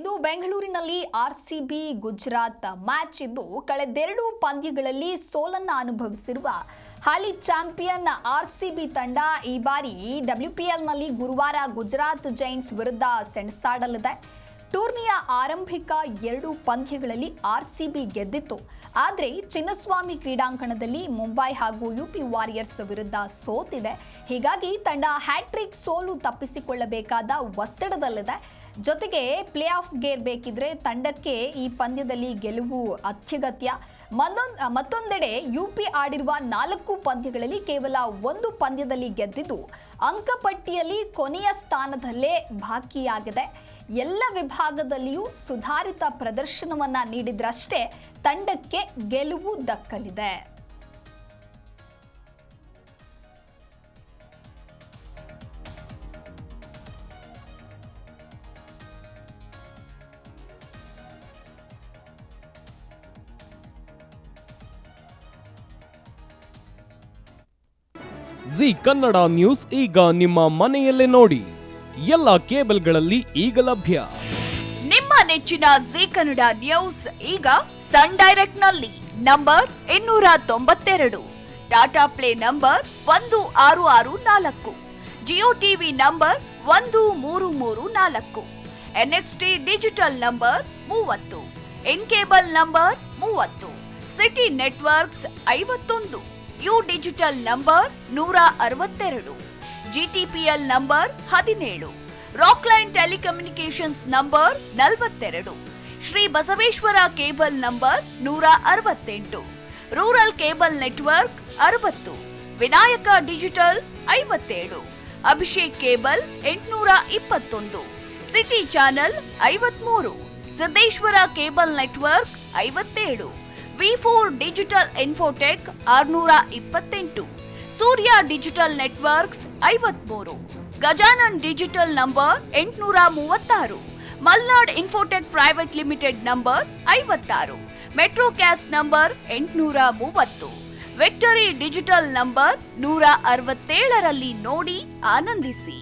ಇಂದು ಬೆಂಗಳೂರಿನಲ್ಲಿ RCB Gujarat match ಇದ್ದು ಕಳೆದೆರಡು ಪಂದ್ಯಗಳಲ್ಲಿ ಸೋಲನ್ನು ಅನುಭವಿಸಿರುವ ಹಾಲಿ ಚಾಂಪಿಯನ್ ಆರ್ಸಿಬಿ ತಂಡ ಈ ಬಾರಿ WPLನಲ್ಲಿ ಗುರುವಾರ ಗುಜರಾತ್ ಜೈಂಟ್ಸ್ ವಿರುದ್ಧ ಸೆಣಸಾಡಲಿದೆ. ಟೂರ್ನಿಯ ಆರಂಭಿಕ 2 ಪಂದ್ಯಗಳಲ್ಲಿ ಆರ್ಸಿಬಿ ಗೆದ್ದಿತ್ತು. ಆದರೆ ಚಿನ್ನಸ್ವಾಮಿ ಕ್ರೀಡಾಂಗಣದಲ್ಲಿ ಮುಂಬೈ ಹಾಗೂ ಯುಪಿ ವಾರಿಯರ್ಸ್ ವಿರುದ್ಧ ಸೋತಿದೆ. ಹೀಗಾಗಿ ತಂಡ ಹ್ಯಾಟ್ರಿಕ್ ಸೋಲು ತಪ್ಪಿಸಿಕೊಳ್ಳಬೇಕಾದ ಒತ್ತಡದಲ್ಲಿದೆ. ಜೊತೆಗೆ ಪ್ಲೇ ಆಫ್ ಗೇರ್ಬೇಕಿದ್ರೆ ತಂಡಕ್ಕೆ ಈ ಪಂದ್ಯದಲ್ಲಿ ಗೆಲುವು ಅತ್ಯಗತ್ಯ. ಮತ್ತೊಂದೆಡೆ ಯುಪಿ ಆಡಿರುವ 4 ಪಂದ್ಯಗಳಲ್ಲಿ ಕೇವಲ 1 ಪಂದ್ಯದಲ್ಲಿ ಗೆದ್ದಿದ್ದು ಅಂಕಪಟ್ಟಿಯಲ್ಲಿ ಕೊನೆಯ ಸ್ಥಾನದಲ್ಲೇ ಬಾಕಿಯಾಗಿದೆ. ಎಲ್ಲ ವಿಭಾಗದಲ್ಲಿಯೂ ಸುಧಾರಿತ ಪ್ರದರ್ಶನವನ್ನ ನೀಡಿದ್ರಷ್ಟೇ ತಂಡಕ್ಕೆ ಗೆಲುವು ದಕ್ಕಲಿದೆ. ಜಿ ಕನ್ನಡ ನ್ಯೂಸ್ ಈಗ ನಿಮ್ಮ ಮನೆಯಲ್ಲೇ ನೋಡಿ. ಎಲ್ಲ ಕೇಬಲ್ಗಳಲ್ಲಿ ಈಗ ಲಭ್ಯ. ನಿಮ್ಮ ನೆಚ್ಚಿನ ಜಿ ಕನ್ನಡ ನ್ಯೂಸ್ ಈಗ ಸನ್ ಡೈರೆಕ್ಟ್ ನಲ್ಲಿ number 292, Tata play number 1664, Jio TV number 1334, NXT digital number 30, in cable number 30, city networks 51, U digital number 162, GTPL number 17, Rockline telecommunications number 42, Shri Basaveshwara cable number 168, rural cable network 60, Vinayaka digital 57, Abhishek cable 821, city channel 53, Siddeshwara cable network 57, V4 digital Infotech 628, Surya digital networks 53, Gajanan digital number 836, Malnad Infotech private limited number 56, Metrocast number 830, Victory digital number 167ರಲ್ಲಿ ನೋಡಿ ಆನಂದಿಸಿ.